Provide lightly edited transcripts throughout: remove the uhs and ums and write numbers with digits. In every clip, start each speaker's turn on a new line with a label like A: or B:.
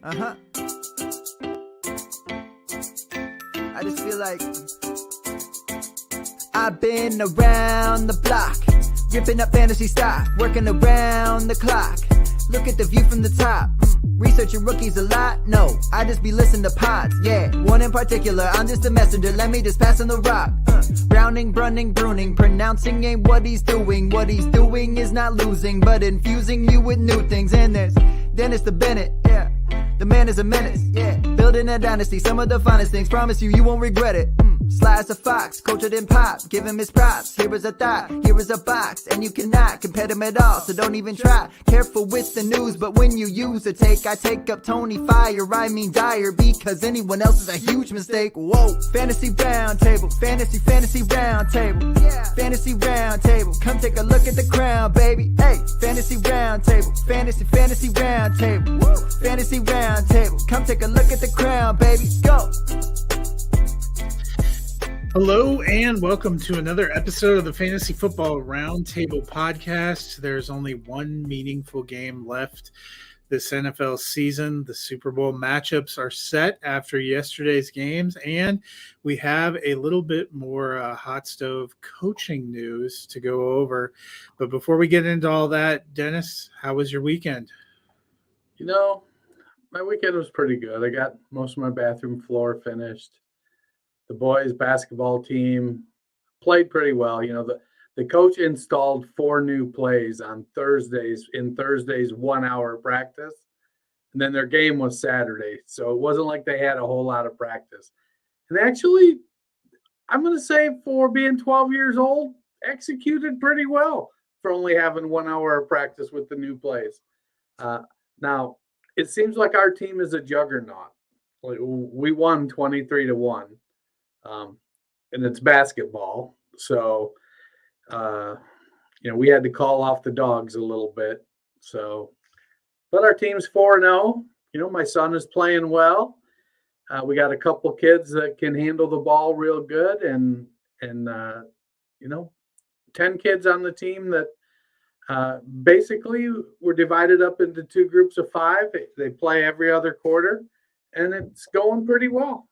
A: I just feel like I've been around the block, ripping up fantasy stock, working around the clock. Look at the view from the top. Researching rookies a lot? No, I just be listening to pods, yeah. One in particular, I'm just a messenger, let me just pass on the rock. Browning, brunning, pruning, pronouncing ain't what he's doing. What he's doing is not losing, but infusing you with new things. And there's Dennis the Bennett, yeah. The man is a menace, yeah. Building a dynasty, some of the finest things. Promise you, you won't regret it. Sly as a fox, cultured in pop. Give him his props. Here is a thought, here is a box. And you cannot compare them at all, so don't even try. Careful with the news, but when you use a take, I take up Tony Fire. I mean dire, because anyone else is a huge mistake. Whoa, fantasy round table, fantasy round table. Yeah. Fantasy round table, come take a look at the crown, baby. Hey, fantasy round table, fantasy round table. Woo. Fantasy round table, come take a look at the crown, baby. Go.
B: Hello and welcome to another episode of the Fantasy Football Roundtable Podcast. There's only one meaningful game left this NFL season. The Super Bowl matchups are set after yesterday's games, and we have a little bit more hot stove coaching news to go over. But before we get into all that, Dennis, how was your weekend?
C: You know, my weekend was pretty good. I got most of my bathroom floor finished. The boys' basketball team played pretty well. You know, the coach installed 4 new plays on Thursday's 1 hour practice. And then their game was Saturday. So it wasn't like they had a whole lot of practice. And actually, I'm going to say for being 12 years old, executed pretty well for only having 1 hour of practice with the new plays. Now, it seems like our team is a juggernaut. We won 23-1. And it's basketball. So, we had to call off the dogs a little bit. So, but our team's 4-0. You know, my son is playing well. We got a couple kids that can handle the ball real good. And 10 kids on the team that basically we're divided up into 2 groups of 5. They play every other quarter, and it's going pretty well.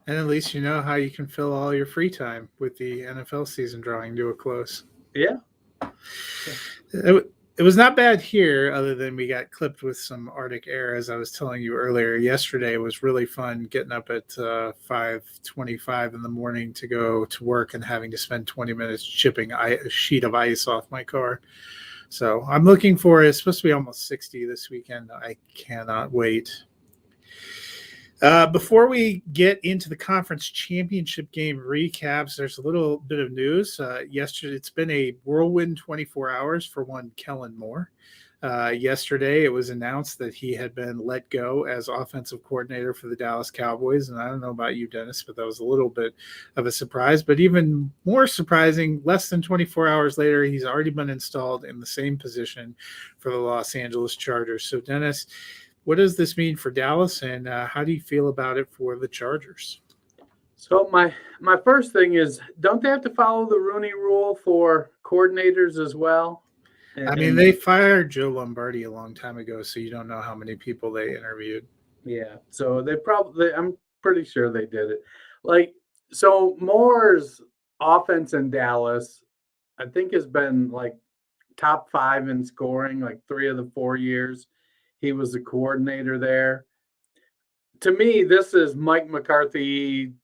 B: And at least you know how you can fill all your free time with the NFL season drawing to a close.
C: Yeah.
B: It was not bad here, other than we got clipped with some Arctic air, as I was telling you earlier. Yesterday was really fun getting up at 5:25 in the morning to go to work and having to spend 20 minutes chipping a sheet of ice off my car. So I'm looking for it. It's supposed to be almost 60 this weekend. I cannot wait. Before we get into the conference championship game recaps, there's a little bit of news. Yesterday, it's been a whirlwind 24 hours for one Kellen Moore. Yesterday, it was announced that he had been let go as offensive coordinator for the Dallas Cowboys. And I don't know about you, Dennis, but that was a little bit of a surprise. But even more surprising, less than 24 hours later, he's already been installed in the same position for the Los Angeles Chargers. So, Dennis, what does this mean for Dallas, and how do you feel about it for the Chargers?
C: So my first thing is, don't they have to follow the Rooney Rule for coordinators as well?
B: They fired Joe Lombardi a long time ago, so you don't know how many people they interviewed.
C: Yeah, so I'm pretty sure they did it. So Moore's offense in Dallas, I think, has been top 5 in scoring, 3 of the 4 years he was the coordinator there. To me, this is Mike McCarthy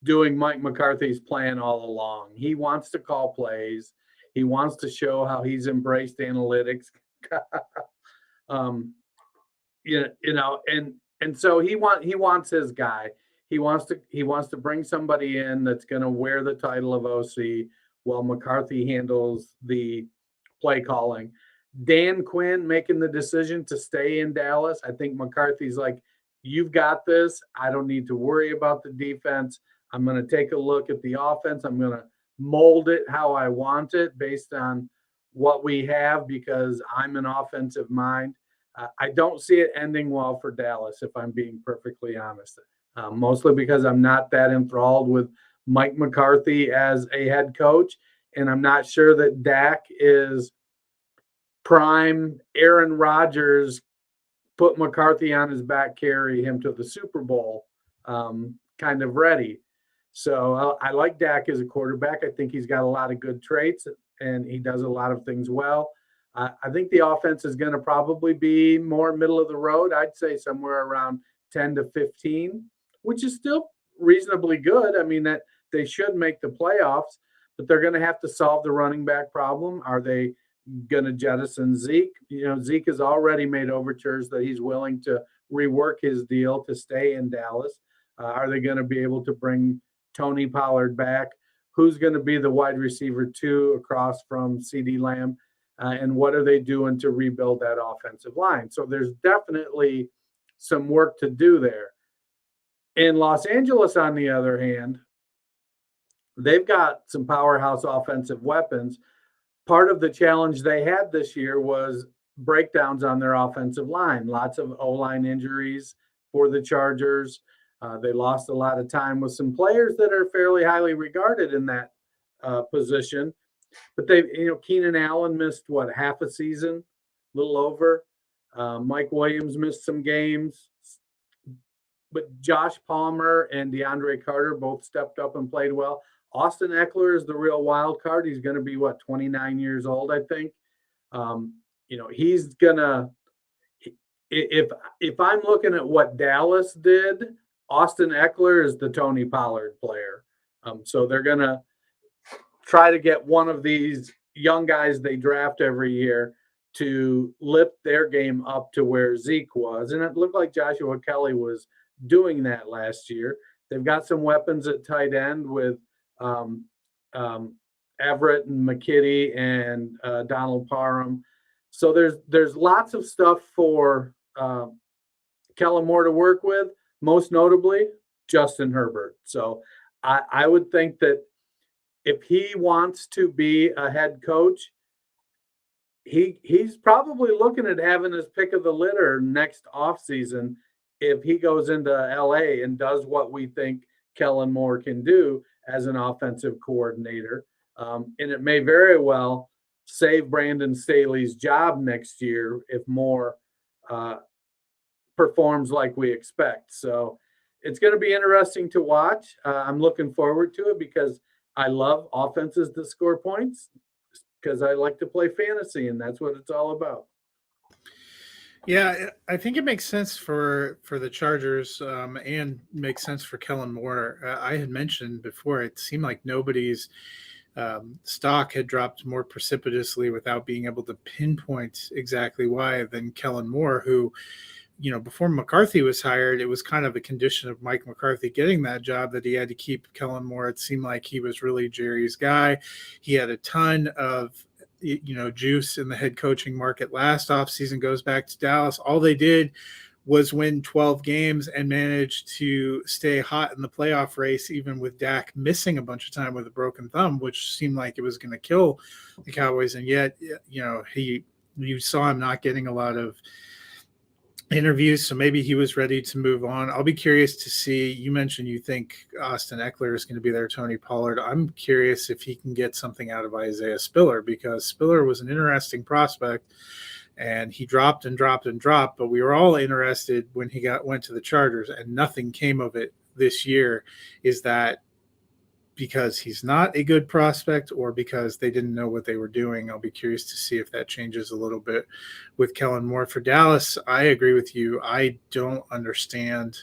C: doing Mike McCarthy's plan all along. He wants to call plays. He wants to show how he's embraced analytics. And so he wants his guy. He wants to bring somebody in that's going to wear the title of OC while McCarthy handles the play calling. Dan Quinn making the decision to stay in Dallas. I think McCarthy's like, you've got this. I don't need to worry about the defense. I'm going to take a look at the offense. I'm going to mold it how I want it based on what we have, because I'm an offensive mind. I don't see it ending well for Dallas, if I'm being perfectly honest, mostly because I'm not that enthralled with Mike McCarthy as a head coach. And I'm not sure that Dak is prime Aaron Rodgers put McCarthy on his back, carry him to the Super Bowl, kind of ready. So I like Dak as a quarterback. I think he's got a lot of good traits, and he does a lot of things well. I think the offense is going to probably be more middle of the road. I'd say somewhere around 10 to 15, which is still reasonably good. I mean, that they should make the playoffs, but they're going to have to solve the running back problem. Are they going to jettison Zeke? Zeke has already made overtures that he's willing to rework his deal to stay in Dallas. Are they going to be able to bring Tony Pollard back? Who's going to be the wide receiver 2 across from CeeDee Lamb? And what are they doing to rebuild that offensive line? So there's definitely some work to do there. In Los Angeles, on the other hand, they've got some powerhouse offensive weapons. Part of the challenge they had this year was breakdowns on their offensive line. Lots of O-line injuries for the Chargers. They lost a lot of time with some players that are fairly highly regarded in that position. But Keenan Allen missed half a season, a little over. Mike Williams missed some games. But Josh Palmer and DeAndre Carter both stepped up and played well. Austin Eckler is the real wild card. He's going to be 29 years old, I think. He's gonna. If I'm looking at what Dallas did, Austin Eckler is the Tony Pollard player. So they're gonna try to get one of these young guys they draft every year to lift their game up to where Zeke was. And it looked like Joshua Kelly was doing that last year. They've got some weapons at tight end with Everett and McKitty and Donald Parham. So there's lots of stuff for Kellen Moore to work with, most notably Justin Herbert. So I would think that if he wants to be a head coach, he's probably looking at having his pick of the litter next offseason if he goes into LA and does what we think Kellen Moore can do as an offensive coordinator. And it may very well save Brandon Staley's job next year if Moore performs like we expect. So it's going to be interesting to watch. I'm looking forward to it because I love offenses that score points because I like to play fantasy, and that's what it's all about.
B: Yeah, I think it makes sense for the Chargers and makes sense for Kellen Moore. I had mentioned before, it seemed like nobody's stock had dropped more precipitously without being able to pinpoint exactly why than Kellen Moore, who, before McCarthy was hired, it was kind of a condition of Mike McCarthy getting that job that he had to keep Kellen Moore. It seemed like he was really Jerry's guy. He had a ton of juice in the head coaching market last offseason, goes back to Dallas. All they did was win 12 games and managed to stay hot in the playoff race, even with Dak missing a bunch of time with a broken thumb, which seemed like it was going to kill the Cowboys. And yet, you saw him not getting a lot of interviews, so maybe he was ready to move on. I'll be curious to see. You mentioned you think Austin Eckler is going to be their Tony Pollard. I'm curious if he can get something out of Isaiah Spiller, because Spiller was an interesting prospect and he dropped and dropped and dropped, but we were all interested when he went to the Chargers and nothing came of it this year. Is that because he's not a good prospect or because they didn't know what they were doing? I'll be curious to see if that changes a little bit with Kellen Moore. For Dallas, I agree with you. I don't understand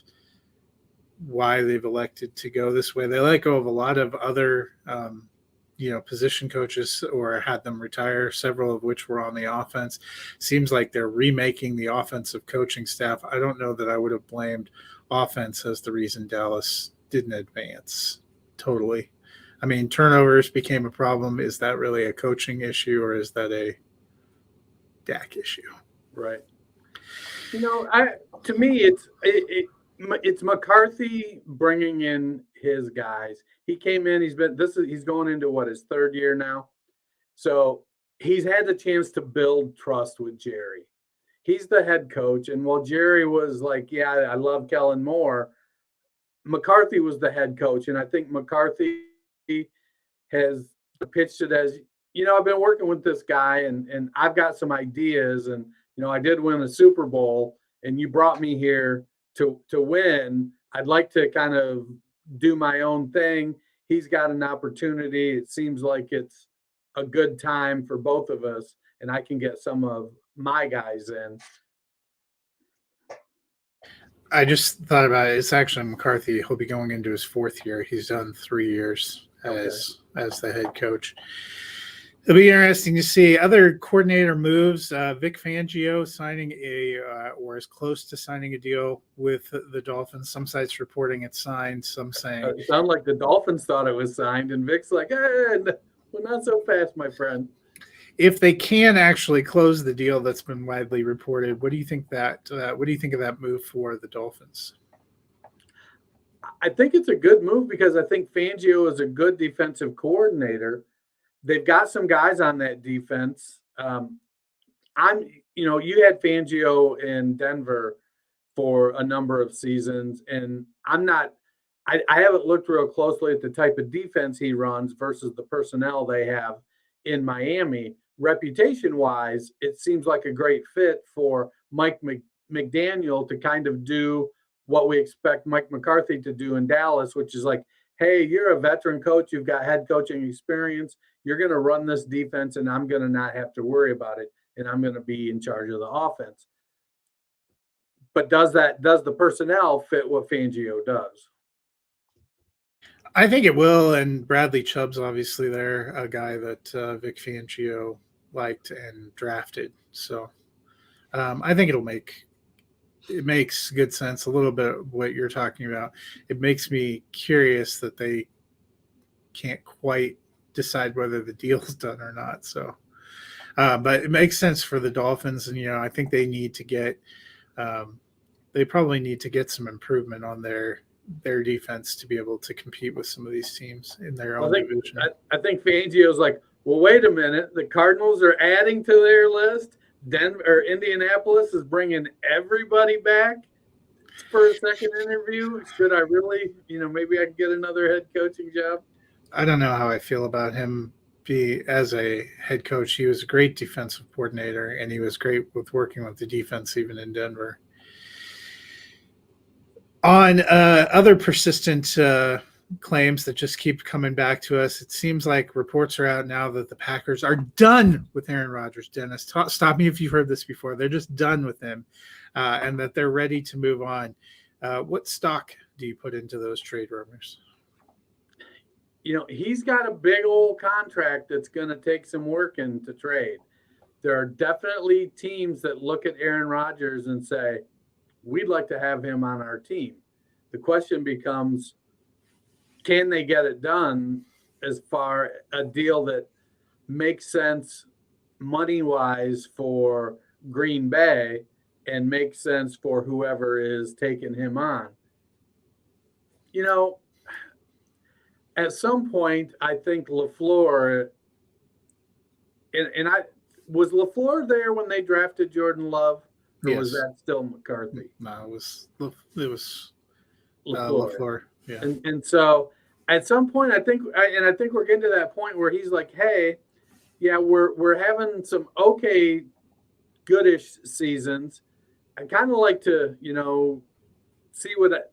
B: why they've elected to go this way. They let go of a lot of other, position coaches or had them retire, several of which were on the offense. Seems like they're remaking the offensive coaching staff. I don't know that I would have blamed offense as the reason Dallas didn't advance. Totally. I mean, turnovers became a problem. Is that really a coaching issue or is that a Dak issue?
C: Right. To me, it's McCarthy bringing in his guys. He came in. He's going into his third year now, so he's had the chance to build trust with Jerry. He's the head coach, and while Jerry was like, "Yeah, I love Kellen Moore," McCarthy was the head coach, and I think McCarthy has pitched it as, I've been working with this guy, and I've got some ideas, and I did win a Super Bowl, and you brought me here to win. I'd like to kind of do my own thing. He's got an opportunity. It seems like it's a good time for both of us, and I can get some of my guys in.
B: I just thought about it. It's actually McCarthy. He'll be going into his 4th year. He's done 3 years as the head coach. It'll be interesting to see other coordinator moves. Vic Fangio signing or as close to signing a deal with the Dolphins. Some sites reporting it's signed. Some saying
C: it sounded like the Dolphins thought it was signed, and Vic's like, "Hey, well, not so fast, my friend."
B: If they can actually close the deal that's been widely reported, what do you think that? What do you think of that move for the Dolphins?
C: I think it's a good move because I think Fangio is a good defensive coordinator. They've got some guys on that defense. You had Fangio in Denver for a number of seasons, and I haven't looked real closely at the type of defense he runs versus the personnel they have in Miami. Reputation-wise, it seems like a great fit for Mike McDaniel to kind of do what we expect Mike McCarthy to do in Dallas, which is like, hey, you're a veteran coach. You've got head coaching experience. You're going to run this defense, and I'm going to not have to worry about it, and I'm going to be in charge of the offense. But does the personnel fit what Fangio does?
B: I think it will, and Bradley Chubb's obviously there, a guy that Vic Fangio liked and drafted. So I think it makes good sense. A little bit of what you're talking about. It makes me curious that they can't quite decide whether the deal's done or not. So, but it makes sense for the Dolphins, and I think they need to get. They probably need to get some improvement on their defense to be able to compete with some of these teams in their own division.
C: I think Fangio's like, well, wait a minute. The Cardinals are adding to their list. Indianapolis is bringing everybody back for a second interview. Should I really, maybe I can get another head coaching job?
B: I don't know how I feel about him as a head coach. He was a great defensive coordinator, and he was great with working with the defense, even in Denver. On other persistent claims that just keep coming back to us, it seems like reports are out now that the Packers are done with Aaron Rodgers. Dennis, stop me if you've heard this before. They're just done with him, and that they're ready to move on. What stock do you put into those trade rumors?
C: He's got a big old contract that's going to take some working to trade. There are definitely teams that look at Aaron Rodgers and say, we'd like to have him on our team. The question becomes, can they get it done as far a deal that makes sense money-wise for Green Bay and makes sense for whoever is taking him on? At some point, I think LaFleur, and was LaFleur there when they drafted Jordan Love? Or
B: yes.
C: Was that still McCarthy?
B: No, it was LaFleur. Yeah.
C: And so at some point, I think we're getting to that point where he's like, hey, yeah, we're having some okay, goodish seasons. I kind of like to, see what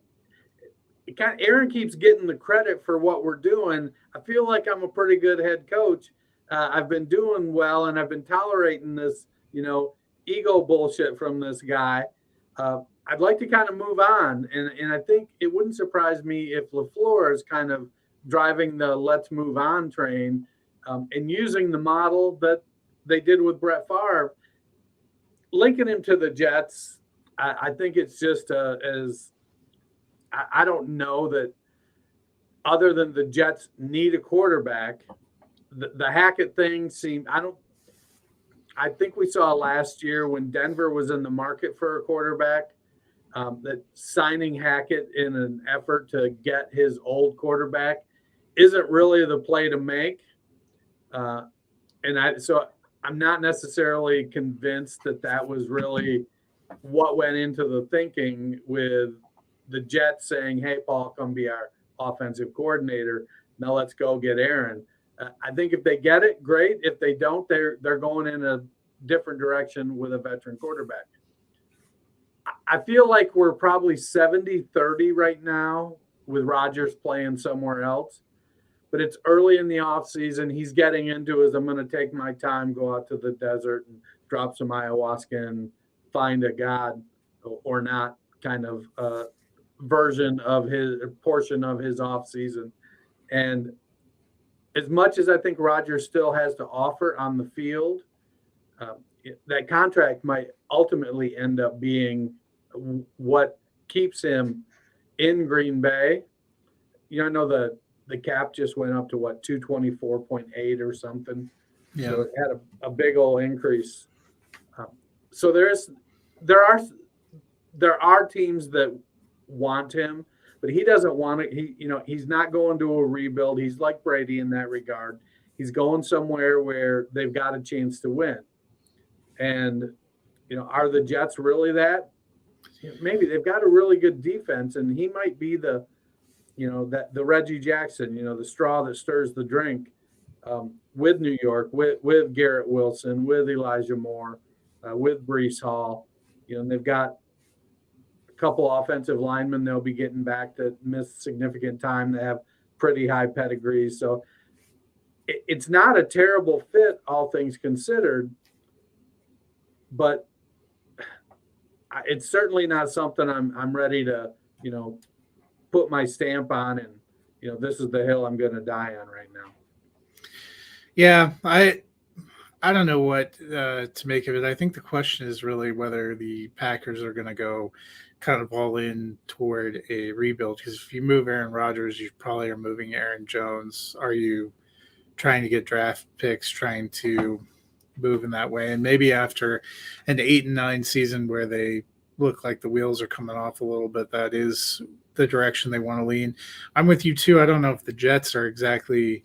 C: Aaron keeps getting the credit for what we're doing. I feel like I'm a pretty good head coach. I've been doing well, and I've been tolerating this, ego bullshit from this guy. I'd like to kind of move on. And I think it wouldn't surprise me if LaFleur is kind of driving the let's move on train and using the model that they did with Brett Favre, linking him to the Jets. I think it's just I don't know that other than the Jets need a quarterback, the Hackett thing seemed, I think we saw last year when Denver was in the market for a quarterback, that signing Hackett in an effort to get his old quarterback isn't really the play to make. So I'm not necessarily convinced that was really what went into the thinking with the Jets saying, hey, Paul, come be our offensive coordinator. Now let's go get Aaron. I think if they get it, great. If they don't, they're going in a different direction with a veteran quarterback. I feel like we're probably 70-30 right now with Rodgers playing somewhere else. But it's early in the off season. He's getting into his I'm going to take my time, go out to the desert and drop some ayahuasca and find a god or not kind of version of his portion of his off season. And as much as I think Rodgers still has to offer on the field, uh, that contract might ultimately end up being what keeps him in Green Bay. I know the cap just went up to what 224.8 or something,
B: Yeah.
C: so it had a big old increase. So there are teams that want him, but he doesn't want it. He's not going to a rebuild. He's like Brady in that regard. He's going somewhere where they've got a chance to win. And are the Jets really that? Maybe they've got a really good defense, and he might be the the Reggie Jackson, the straw that stirs the drink with New York, with Garrett Wilson, with Elijah Moore, with Brees Hall. And they've got a couple offensive linemen they'll be getting back that missed significant time. They have pretty high pedigrees. So it's not a terrible fit, all things considered, but it's certainly not something I'm ready to, put my stamp on and this is the hill I'm going to die on right now.
B: Yeah, I don't know what to make of it. I think the question is really whether the Packers are going to go kind of all in toward a rebuild, because if you move Aaron Rodgers, you probably are moving Aaron Jones. Are you trying to get draft picks, trying to move in that way? And maybe after an 8-9 season where they look like the wheels are coming off a little bit, that is the direction they want to lean. I'm with you too. I don't know if the Jets are exactly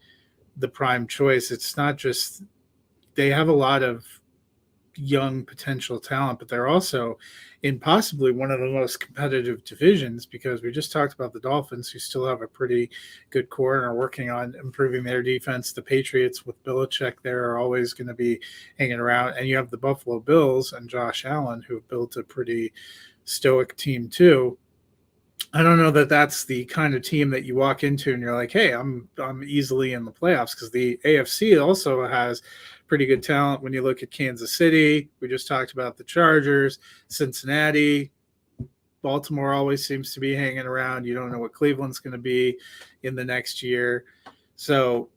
B: the prime choice. It's not just they have a lot of young potential talent, but they're also in possibly one of the most competitive divisions, because we just talked about the Dolphins, who still have a pretty good core and are working on improving their defense. The Patriots with Belichick there are always going to be hanging around. And you have the Buffalo Bills and Josh Allen, who built a pretty stoic team too. I don't know that that's the kind of team that you walk into and you're like, hey, I'm easily in the playoffs, because the AFC also has pretty good talent. When you look at Kansas City, we just talked about the Chargers, Cincinnati, Baltimore always seems to be hanging around. You don't know what Cleveland's going to be in the next year. So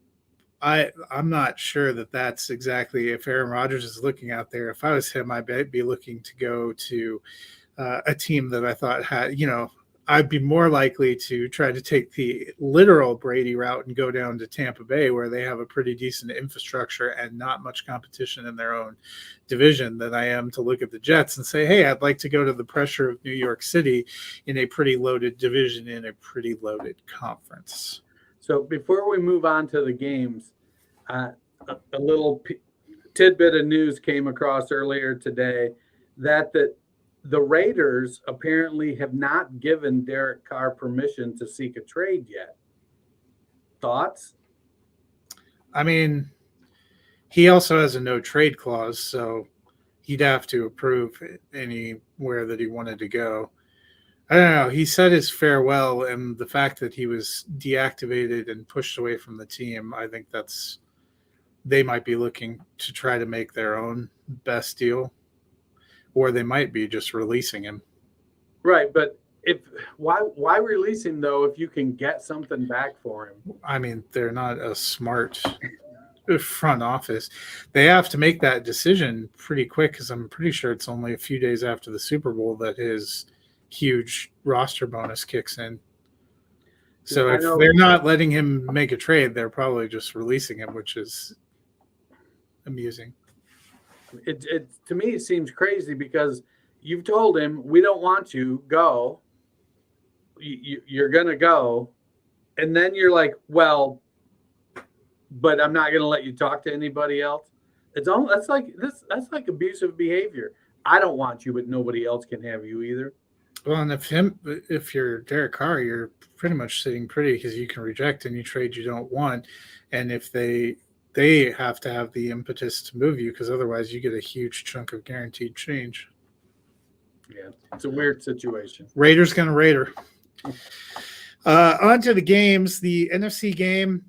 B: I'm not sure that that's exactly, if Aaron Rodgers is looking out there, if I was him, I'd be looking to go to a team that I thought had, I'd be more likely to try to take the literal Brady route and go down to Tampa Bay, where they have a pretty decent infrastructure and not much competition in their own division, than I am to look at the Jets and say, hey, I'd like to go to the pressure of New York City in a pretty loaded division, in a pretty loaded conference.
C: So before we move on to the games, a little tidbit of news came across earlier today that the Raiders apparently have not given Derek Carr permission to seek a trade yet. Thoughts?
B: I mean, he also has a no trade clause, so he'd have to approve anywhere that he wanted to go. I don't know. He said his farewell, and the fact that he was deactivated and pushed away from the team, I think they might be looking to try to make their own best deal. Or they might be just releasing him.
C: Right, but why release him though if you can get something back for him?
B: I mean, they're not a smart front office. They have to make that decision pretty quick, because I'm pretty sure it's only a few days after the Super Bowl that his huge roster bonus kicks in. So if they're not letting him make a trade, they're probably just releasing him, which is amusing.
C: It to me, it seems crazy, because you've told him, we don't want you, go. You're going to go. And then you're like, well, but I'm not going to let you talk to anybody else. That's like abusive behavior. I don't want you, but nobody else can have you either.
B: Well, and if you're Derek Carr, you're pretty much sitting pretty, because you can reject any trade you don't want. And if they have to have the impetus to move you, because otherwise you get a huge chunk of guaranteed change.
C: Yeah, it's a weird situation.
B: Raiders gonna Raider. On to the games. The NFC game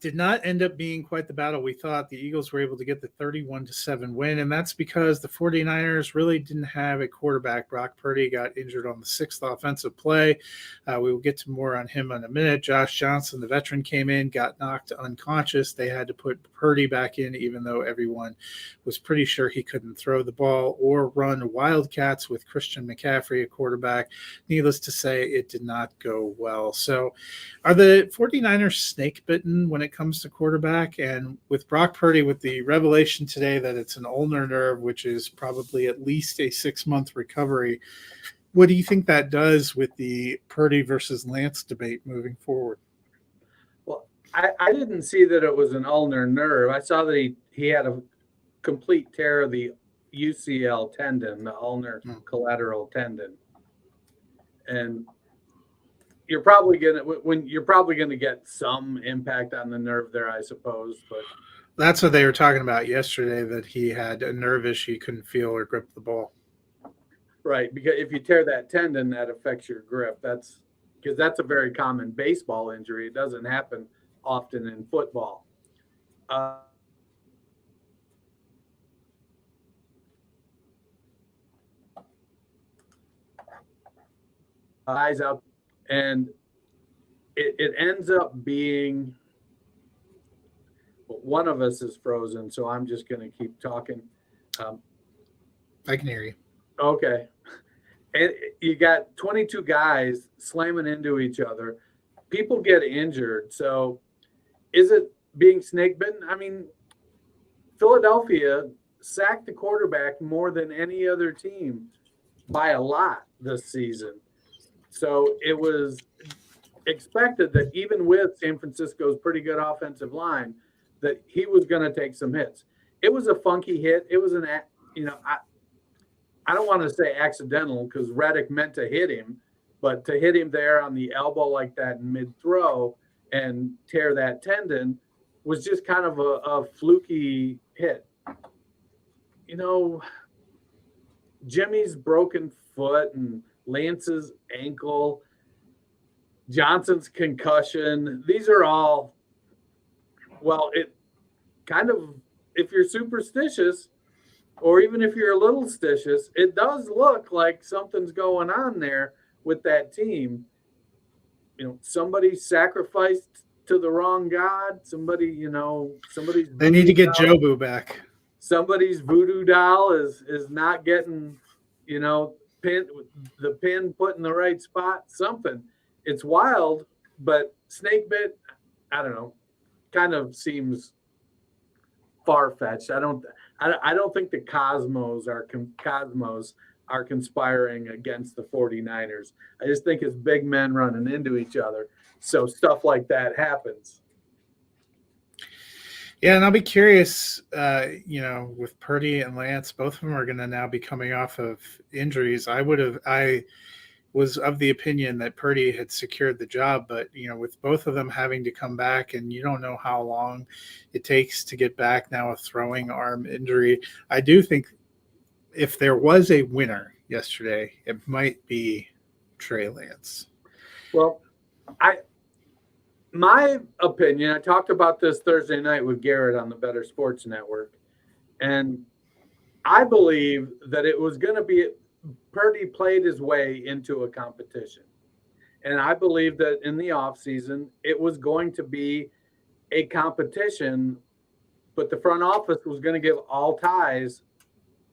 B: did not end up being quite the battle we thought. The Eagles were able to get the 31-7 win, and that's because the 49ers really didn't have a quarterback. Brock Purdy got injured on the 6th offensive play. We will get to more on him in a minute. Josh Johnson, the veteran, came in, got knocked unconscious. They had to put Purdy back in, even though everyone was pretty sure he couldn't throw the ball or run Wildcats with Christian McCaffrey, a quarterback. Needless to say, it did not go well. So are the 49ers snake bitten when it comes to quarterback? And with Brock Purdy, with the revelation today that it's an ulnar nerve, which is probably at least a 6-month recovery, what do you think that does with the Purdy versus Lance debate moving forward?
C: Well, I didn't see that it was an ulnar nerve. I saw that he had a complete tear of the UCL tendon, the ulnar collateral tendon. And you're probably gonna get some impact on the nerve there, I suppose. But
B: that's what they were talking about yesterday, that he had a nerve issue, he couldn't feel or grip the ball.
C: Right, because if you tear that tendon, that affects your grip. That's a very common baseball injury. It doesn't happen often in football. Eyes out, and it ends up being, one of us is frozen, so I'm just going to keep talking.
B: I can hear you.
C: Okay. And you got 22 guys slamming into each other. People get injured. So is it being snake bitten? I mean, Philadelphia sacked the quarterback more than any other team by a lot this season. So it was expected that even with San Francisco's pretty good offensive line, that he was going to take some hits. It was a funky hit. It was I don't want to say accidental because Reddick meant to hit him, but to hit him there on the elbow like that in mid-throw and tear that tendon was just kind of a fluky hit. Jimmy's broken foot and Lance's ankle, Johnson's concussion, these are all, well, it kind of, if you're superstitious, or even if you're a little stitious, it does look like something's going on there with that team. Somebody sacrificed to the wrong god. Somebody's.
B: They need to get Jobu back.
C: Somebody's voodoo doll is not getting, the pin put in the right spot. Something. It's wild, but snake bit, I don't know, kind of seems far-fetched. I don't think the Cosmos are conspiring against the 49ers. I just think it's big men running into each other. So stuff like that happens.
B: Yeah, and I'll be curious, with Purdy and Lance, both of them are going to now be coming off of injuries. I was of the opinion that Purdy had secured the job, but with both of them having to come back, and you don't know how long it takes to get back now, a throwing arm injury. I do think if there was a winner yesterday, it might be Trey Lance.
C: Well, my opinion, I talked about this Thursday night with Garrett on the Better Sports Network, and I believe that it was going to be Purdy played his way into a competition. And I believe that in the offseason, it was going to be a competition, but the front office was going to give all ties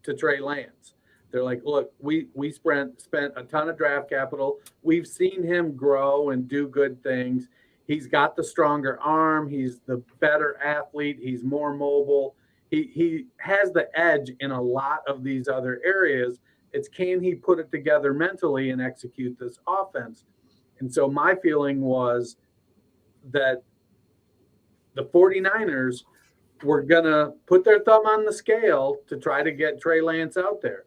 C: to Trey Lance. They're like, look, we spent a ton of draft capital. We've seen him grow and do good things. He's got the stronger arm. He's the better athlete. He's more mobile. He has the edge in a lot of these other areas. It's can he put it together mentally and execute this offense? And so my feeling was that the 49ers were going to put their thumb on the scale to try to get Trey Lance out there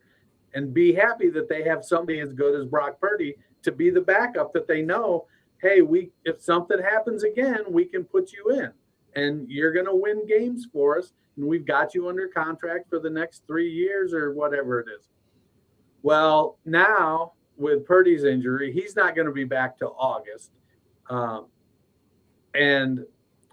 C: and be happy that they have somebody as good as Brock Purdy to be the backup that they know, hey, if something happens again, we can put you in and you're going to win games for us. And we've got you under contract for the next 3 years or whatever it is. Well, now with Purdy's injury, he's not going to be back till August. Um, and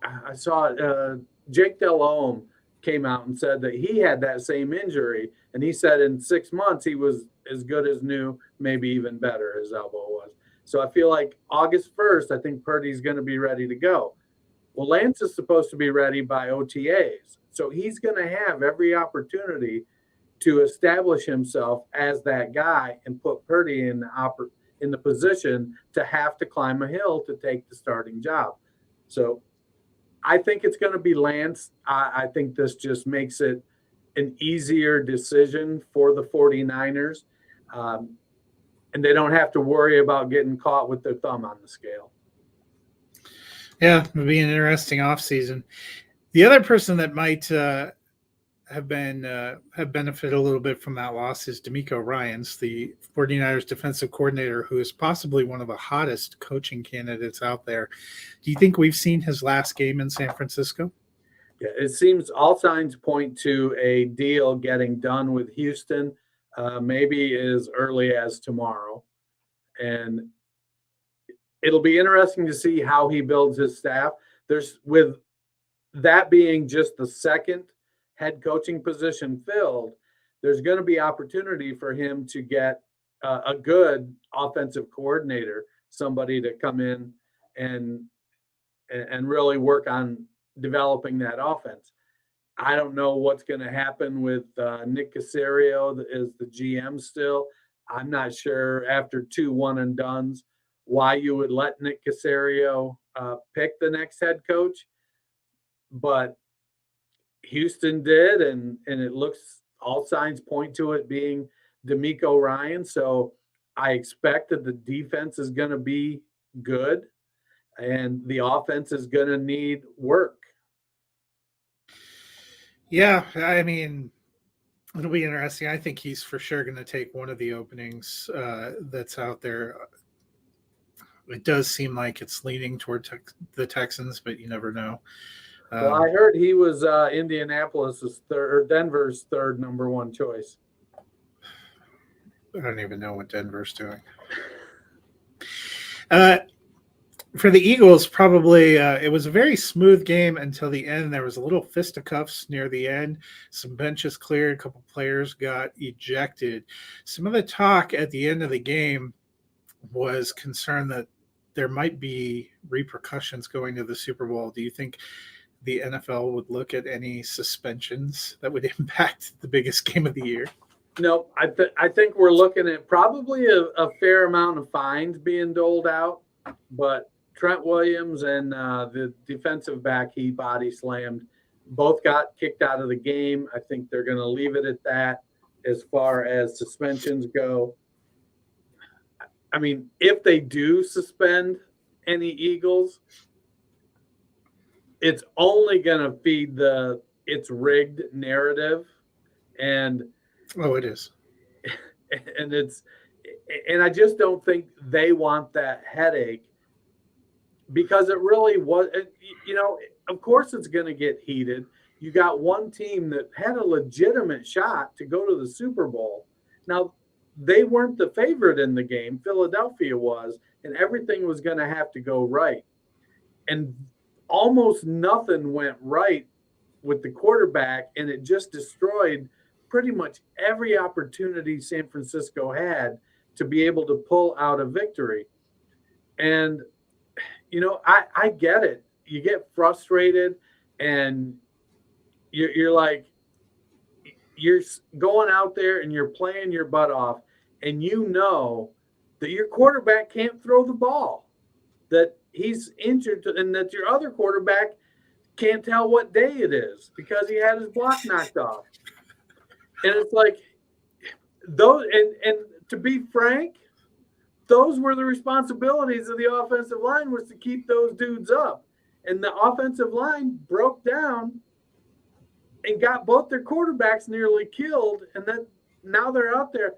C: I saw Jake Delhomme came out and said that he had that same injury, and he said in 6 months he was as good as new, maybe even better. His elbow was. So I feel like August 1st, I think Purdy's going to be ready to go. Well, Lance is supposed to be ready by OTAs, so he's going to have every opportunity to establish himself as that guy and put Purdy in the position to have to climb a hill to take the starting job. So I think it's going to be Lance. I think this just makes it an easier decision for the 49ers. Um, and they don't have to worry about getting caught with their thumb on the scale.
B: Yeah, it'll be an interesting offseason. The other person that might have benefited a little bit from that loss is D'Amico Ryans, the 49ers defensive coordinator, who is possibly one of the hottest coaching candidates out there. Do you think we've seen his last game in San Francisco?
C: Yeah, it seems all signs point to a deal getting done with Houston, maybe as early as tomorrow. And it'll be interesting to see how he builds his staff. There's, with that being just the second head coaching position filled, there's going to be opportunity for him to get a good offensive coordinator, somebody to come in and really work on developing that offense. I don't know what's going to happen with Nick Caserio as the GM still. I'm not sure after 2 one and dones why you would let Nick Caserio pick the next head coach, but Houston did, and it looks, all signs point to it being D'Amico Ryans. So I expect that the defense is going to be good and the offense is going to need work.
B: Yeah, I mean, it'll be interesting. I think he's for sure going to take one of the openings that's out there. It does seem like it's leaning toward the Texans, but you never know.
C: Well, I heard he was Indianapolis's third, Denver's third number one choice.
B: I don't even know what Denver's doing. For the Eagles, probably it was a very smooth game until the end. There was a little fisticuffs near the end. Some benches cleared. A couple players got ejected. Some of the talk at the end of the game was concerned that there might be repercussions going to the Super Bowl. Do you think the NFL would look at any suspensions that would impact the biggest game of the year?
C: No, I think we're looking at probably a fair amount of fines being doled out, but Trent Williams and the defensive back he body slammed both got kicked out of the game. I think they're going to leave it at that as far as suspensions go. I mean, if they do suspend any Eagles, it's only going to feed the "it's rigged" narrative. And
B: it is.
C: And I just don't think they want that headache, because it really was, of course it's going to get heated. You got one team that had a legitimate shot to go to the Super Bowl. Now, they weren't the favorite in the game. Philadelphia was, and everything was going to have to go right. And almost nothing went right with the quarterback, and it just destroyed pretty much every opportunity San Francisco had to be able to pull out a victory. And, I get it. You get frustrated and you're like, you're going out there and you're playing your butt off, and you know that your quarterback can't throw the ball, that he's injured, and that your other quarterback can't tell what day it is because he had his block knocked off. And it's like those, and to be frank, those were the responsibilities of the offensive line, was to keep those dudes up. And the offensive line broke down and got both their quarterbacks nearly killed. And then now they're out there.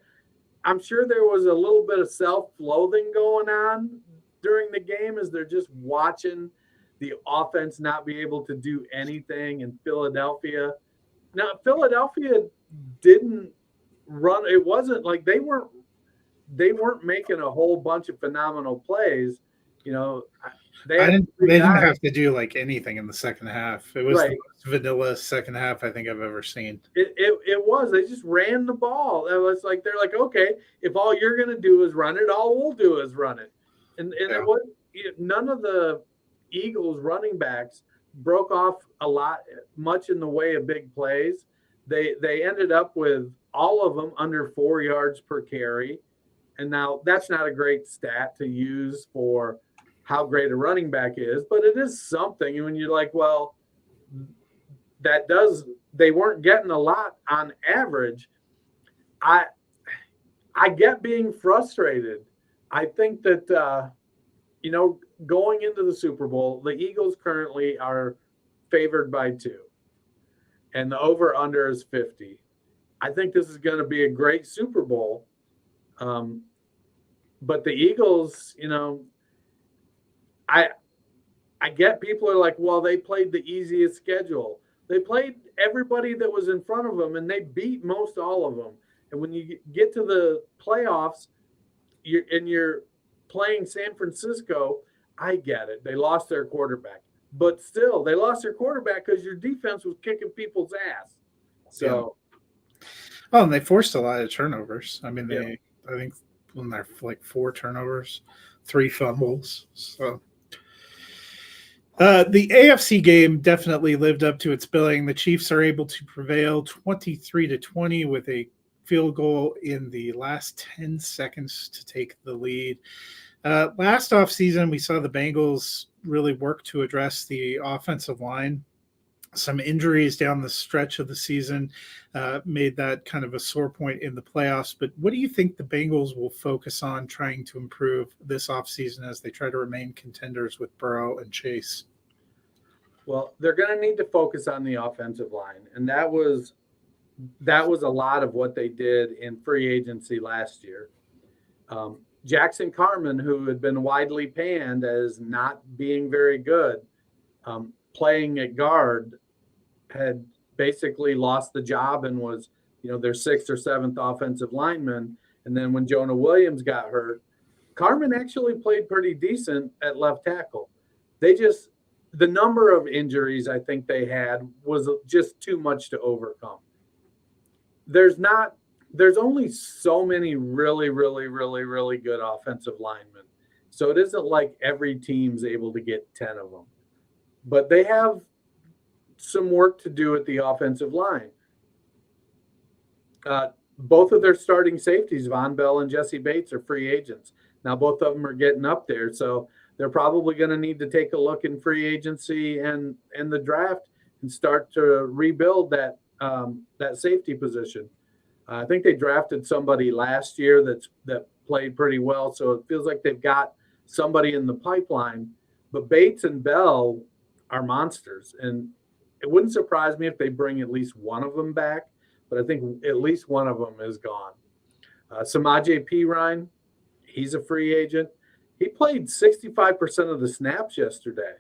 C: I'm sure there was a little bit of self-loathing going on during the game as they're just watching the offense not be able to do anything in Philadelphia. Now, Philadelphia didn't run. It wasn't like they weren't making a whole bunch of phenomenal plays. You know, they had three
B: They didn't
C: guys.
B: have to do like anything in the second half. It was the
C: Right.
B: most vanilla second half I think I've ever seen.
C: It was. They just ran the ball. It was like they're like, okay, if all you're gonna do is run it, all we'll do is run it. And
B: Yeah.
C: it was none of the Eagles running backs broke off much in the way of big plays. They ended up with all of them under 4 yards per carry. And now that's not a great stat to use for how great a running back is, but it is something. And when you're like, well, they weren't getting a lot on average. I get being frustrated. I think that going into the Super Bowl, the Eagles currently are favored by 2, and the over under is 50. I think this is going to be a great Super Bowl. But the Eagles, I get people are like, well, they played the easiest schedule. They played everybody that was in front of them, and they beat most all of them. And when you get to the playoffs, you're playing San Francisco. I get it. They lost their quarterback, but still, they lost their quarterback because your defense was kicking people's ass. So,
B: Oh, and they forced a lot of turnovers. I mean, I think when they're like 4 turnovers, 3 fumbles. So the AFC game definitely lived up to its billing. The Chiefs are able to prevail 23-20 with a field goal in the last 10 seconds to take the lead. Last offseason, we saw the Bengals really work to address the offensive line. Some injuries down the stretch of the season made that kind of a sore point in the playoffs. But what do you think the Bengals will focus on trying to improve this offseason as they try to remain contenders with Burrow and Chase?
C: Well, they're going to need to focus on the offensive line, and that was a lot of what they did in free agency last year. Jackson Carman, who had been widely panned as not being very good, playing at guard, had basically lost the job and was, their 6th or 7th offensive lineman. And then when Jonah Williams got hurt, Carman actually played pretty decent at left tackle. The number of injuries I think they had was just too much to overcome. There's only so many really, really, really, really good offensive linemen. So it isn't like every team's able to get 10 of them. But they have some work to do at the offensive line. Both of their starting safeties, Von Bell and Jesse Bates, are free agents. Now both of them are getting up there. So they're probably going to need to take a look in free agency and the draft and start to rebuild that safety position. I think they drafted somebody last year that played pretty well, so it feels like they've got somebody in the pipeline. But Bates and Bell are monsters, and it wouldn't surprise me if they bring at least one of them back, but I think at least one of them is gone. Samaje Perine, he's a free agent. He played 65% of the snaps yesterday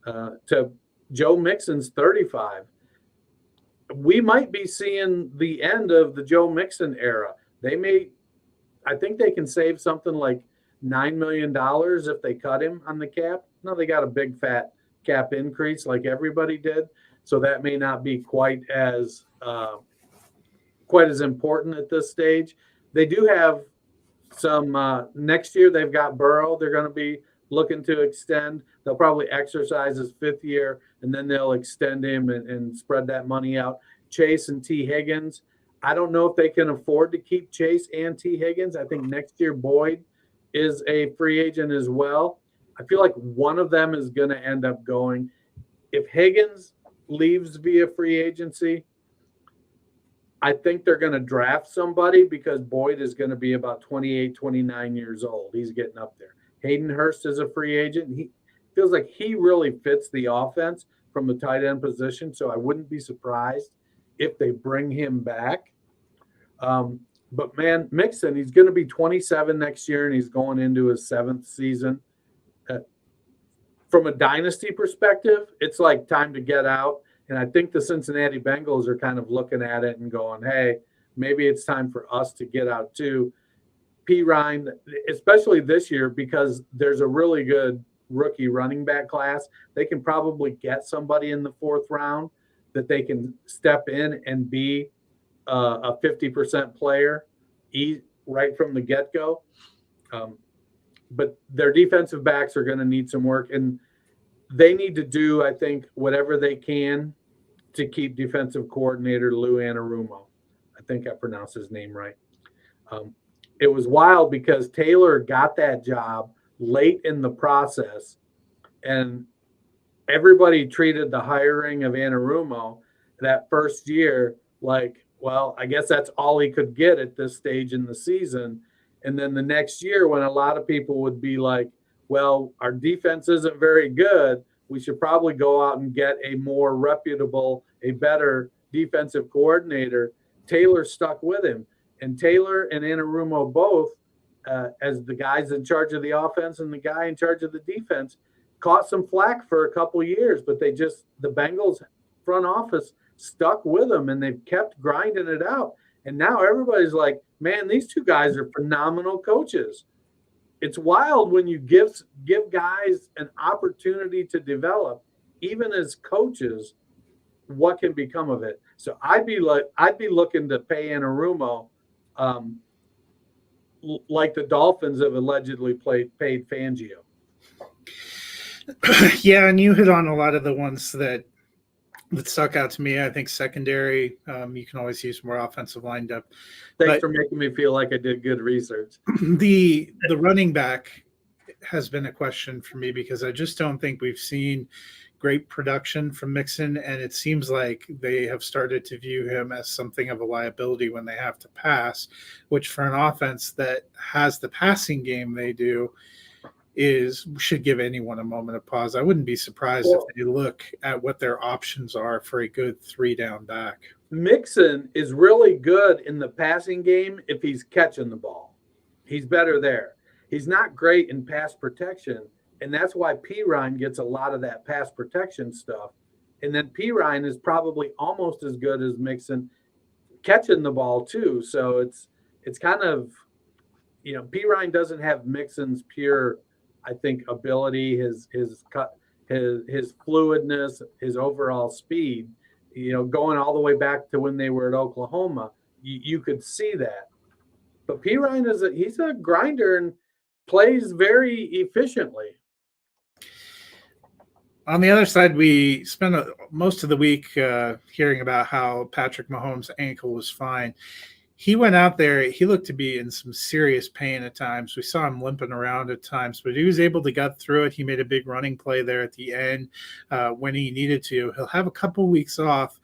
C: to Joe Mixon's 35. We might be seeing the end of the Joe Mixon era. I think they can save something like $9 million if they cut him on the cap. No, they got a big fat cap increase like everybody did. So that may not be quite as important at this stage. They do have some next year. They've got Burrow. They're going to be looking to extend. They'll probably exercise his 5th year, and then they'll extend him and spread that money out. Chase and T. Higgins. I don't know if they can afford to keep Chase and T. Higgins. I think next year Boyd is a free agent as well. I feel like one of them is going to end up going. If Higgins leaves via free agency, I think they're going to draft somebody because Boyd is going to be about 28, 29 years old. He's getting up there. Hayden Hurst is a free agent. He feels like he really fits the offense from the tight end position, so I wouldn't be surprised if they bring him back. But, man, Mixon, he's going to be 27 next year, and he's going into his 7th season. From a dynasty perspective, it's like time to get out. And I think the Cincinnati Bengals are kind of looking at it and going, hey, maybe it's time for us to get out too. P. Ryan, especially this year, because there's a really good rookie running back class. They can probably get somebody in the 4th round that they can step in and be a 50% player right from the get-go. But their defensive backs are going to need some work, and they need to do, I think, whatever they can to keep defensive coordinator Lou Anarumo. I think I pronounced his name right. It was wild because Taylor got that job late in the process, and everybody treated the hiring of Anarumo that first year like, well, I guess that's all he could get at this stage in the season. And then the next year, when a lot of people would be like, well, our defense isn't very good, we should probably go out and get a more reputable, a better defensive coordinator. Taylor stuck with him. And Taylor and Anarumo both, as the guys in charge of the offense and the guy in charge of the defense, caught some flack for a couple years, but the Bengals front office stuck with them, and they've kept grinding it out. And now everybody's like, man, these two guys are phenomenal coaches. It's wild when you give guys an opportunity to develop, even as coaches, what can become of it. So I'd be looking to pay Anarumo like the Dolphins have allegedly paid Fangio.
B: Yeah, and you hit on a lot of the ones that stuck out to me. I think secondary, you can always use more offensive line depth.
C: Thanks for making me feel like I did good research.
B: The running back has been a question for me because I just don't think we've seen great production from Mixon, and it seems like they have started to view him as something of a liability when they have to pass, which for an offense that has the passing game they do should give anyone a moment of pause. I wouldn't be surprised if they look at what their options are for a good 3-down back.
C: Mixon is really good in the passing game if he's catching the ball. He's better there. He's not great in pass protection, and that's why P. Ryan gets a lot of that pass protection stuff. And then P. Ryan is probably almost as good as Mixon catching the ball too. So it's kind of, P. Ryan doesn't have Mixon's pure, I think, ability, his fluidness, his overall speed, going all the way back to when they were at Oklahoma, you could see that. But P. Ryan he's a grinder and plays very efficiently.
B: On the other side, we spent most of the week hearing about how Patrick Mahomes' ankle was fine. He went out there. He looked to be in some serious pain at times. We saw him limping around at times, but he was able to get through it. He made a big running play there at the end when he needed to. He'll have a couple weeks off.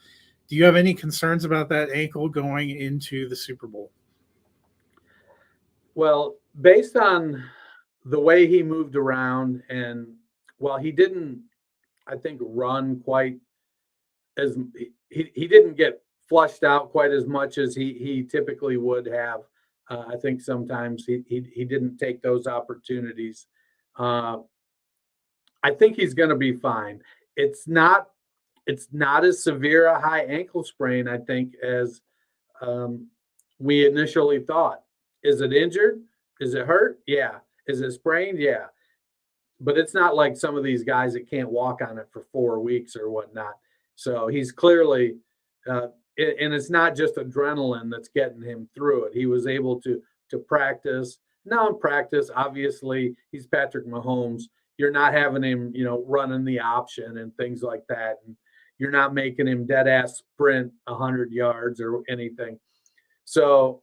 B: Do you have any concerns about that ankle going into the Super Bowl?
C: Well, based on the way he moved around, and while he didn't, I think, run quite as he didn't get flushed out quite as much as he typically would have. I think sometimes he didn't take those opportunities. I think he's going to be fine. It's not as severe a high ankle sprain, I think, as we initially thought. Is it injured? Is it hurt? Yeah. Is it sprained? Yeah. But it's not like some of these guys that can't walk on it for 4 weeks or whatnot. So he's clearly and it's not just adrenaline that's getting him through it. He was able to practice. Now in practice, obviously, he's Patrick Mahomes. You're not having him, running the option and things like that. And you're not making him dead ass sprint 100 yards or anything. So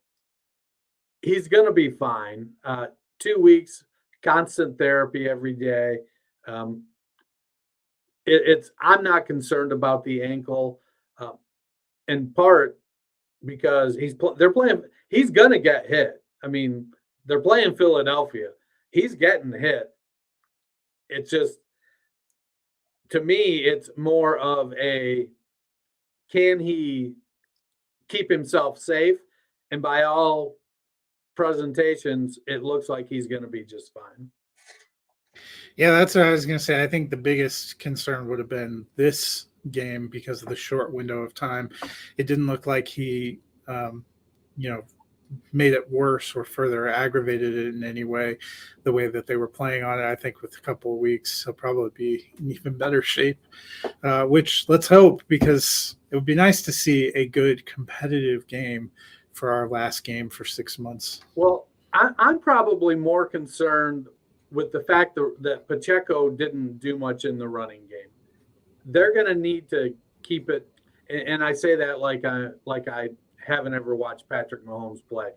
C: he's going to be fine. 2 weeks, constant therapy every day. I'm not concerned about the ankle, in part because he's going to get hit. I mean, they're playing Philadelphia. He's getting hit. It's just, to me, it's more of can he keep himself safe? And by all presentations, it looks like he's going to be just fine.
B: Yeah, that's what I was going to say. I think the biggest concern would have been this game because of the short window of time. It didn't look like he made it worse or further aggravated it in any way, the way that they were playing on it. I think with a couple of weeks, he'll probably be in even better shape, which let's hope, because it would be nice to see a good competitive game for our last game for 6 months.
C: Well, I'm probably more concerned with the fact that Pacheco didn't do much in the running game. They're going to need to keep it, and I say that like I haven't ever watched Patrick Mahomes play.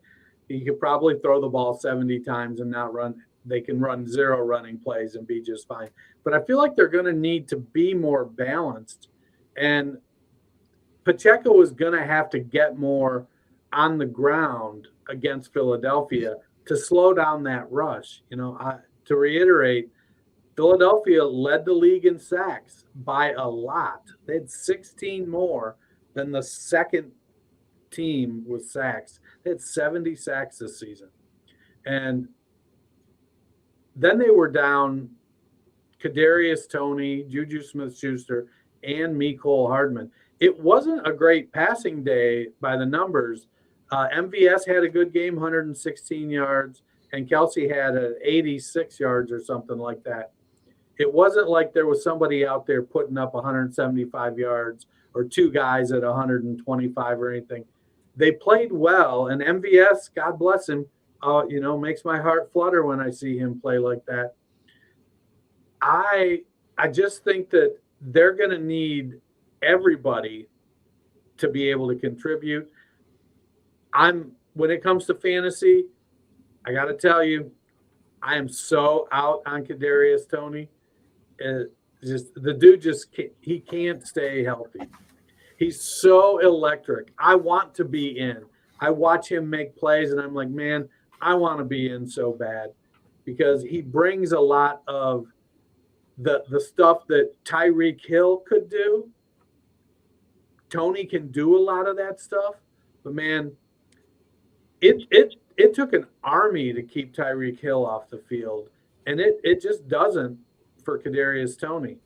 C: He could probably throw the ball 70 times and not run. They can run 0 running plays and be just fine. But I feel like they're going to need to be more balanced. And Pacheco is going to have to get more on the ground against Philadelphia to slow down that rush. To reiterate, Philadelphia led the league in sacks by a lot. They had 16 more than the second team with sacks. They had 70 sacks this season. And then they were down Kadarius Toney, Juju Smith-Schuster, and Mecole Hardman. It wasn't a great passing day by the numbers. MVS had a good game, 116 yards, and Kelsey had 86 yards or something like that. It wasn't like there was somebody out there putting up 175 yards or 2 guys at 125 or anything. They played well, and MVS, God bless him, makes my heart flutter when I see him play like that. I just think that they're going to need everybody to be able to contribute. When it comes to fantasy, I got to tell you, I am so out on Kadarius Toney. The dude he can't stay healthy. He's so electric. I want to be in. I watch him make plays, and I'm like, man, I want to be in so bad, because he brings a lot of the stuff that Tyreek Hill could do. Toney can do a lot of that stuff, but man, it took an army to keep Tyreek Hill off the field, and it just doesn't for Kadarius Toney.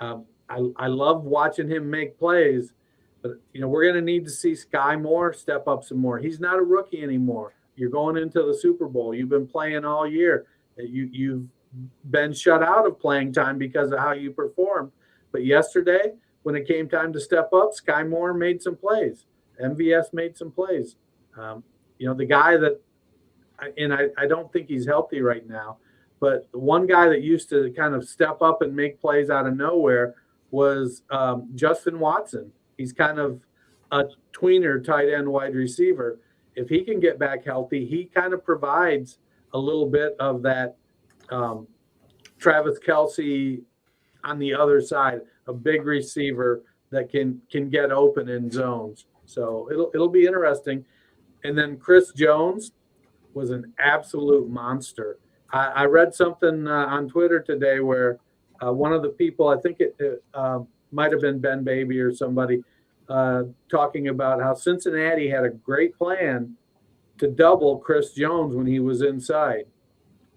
C: I love watching him make plays, but we're going to need to see Sky Moore step up some more. He's not a rookie anymore. You're going into the Super Bowl. You've been playing all year. You've been shut out of playing time because of how you performed. But yesterday, when it came time to step up, Sky Moore made some plays. MVS made some plays. The guy that, and I don't think he's healthy right now, but the one guy that used to kind of step up and make plays out of nowhere was Justin Watson. He's kind of a tweener tight end wide receiver. If he can get back healthy, he kind of provides a little bit of that Travis Kelce on the other side, a big receiver that can get open in zones. So it'll be interesting. And then Chris Jones was an absolute monster. I read something on Twitter today where one of the people, I think it might have been Ben Baby or somebody, talking about how Cincinnati had a great plan to double Chris Jones when he was inside.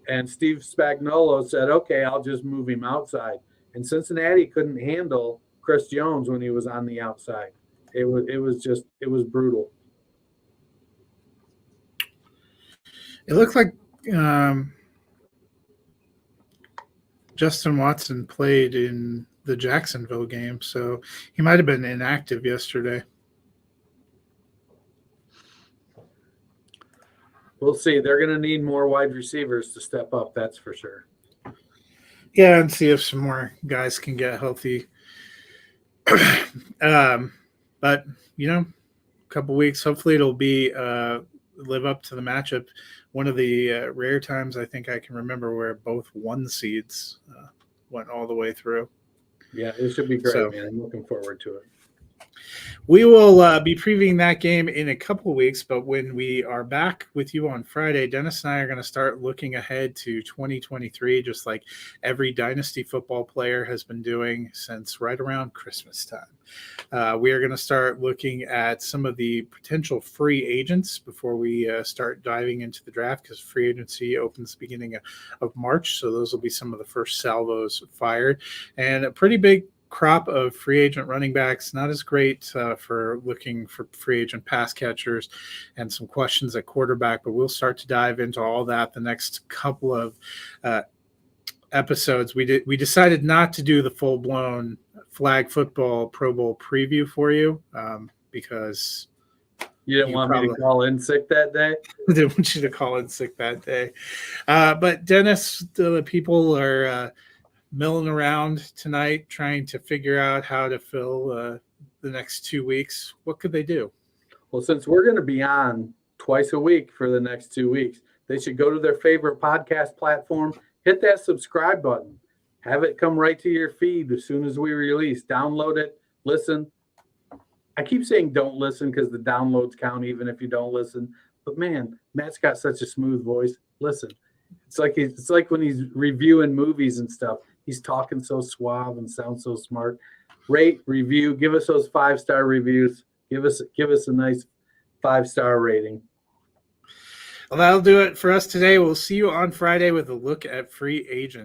C: And Steve Spagnuolo said, okay, I'll just move him outside. And Cincinnati couldn't handle Chris Jones when he was on the outside. It was brutal.
B: It looked like Justin Watson played in the Jacksonville game, so he might have been inactive yesterday.
C: We'll see. They're going to need more wide receivers to step up, that's for sure.
B: Yeah, and see if some more guys can get healthy. But, a couple weeks, hopefully it'll be live up to the matchup. One of the rare times I think I can remember where both 1 seeds went all the way through.
C: Yeah, it should be great, man. I'm looking forward to it.
B: We will be previewing that game in a couple of weeks, but when we are back with you on Friday, Dennis and I are going to start looking ahead to 2023, just like every Dynasty football player has been doing since right around Christmas time. We are going to start looking at some of the potential free agents before we start diving into the draft, because free agency opens beginning of March, so those will be some of the first salvos fired. And a pretty big crop of free agent running backs, not as great for looking for free agent pass catchers, and some questions at quarterback. But we'll start to dive into all that the next couple of episodes. We decided not to do the full-blown flag football Pro Bowl preview for you because
C: you didn't want me to call in sick that day.
B: I didn't want you to call in sick that day. But Dennis, the people are milling around tonight trying to figure out how to fill the next 2 weeks. What could they do?
C: Well, since we're going to be on twice a week for the next 2 weeks, they should go to their favorite podcast platform, hit that subscribe button, have it come right to your feed as soon as we release. Download it, listen. I keep saying don't listen because the downloads count even if you don't listen. But man, Matt's got such a smooth voice. Listen, it's like when he's reviewing movies and stuff. He's talking so suave and sounds so smart. Rate, review, give us those 5-star reviews. Give us a nice 5-star rating.
B: Well, that'll do it for us today. We'll see you on Friday with a look at free agents.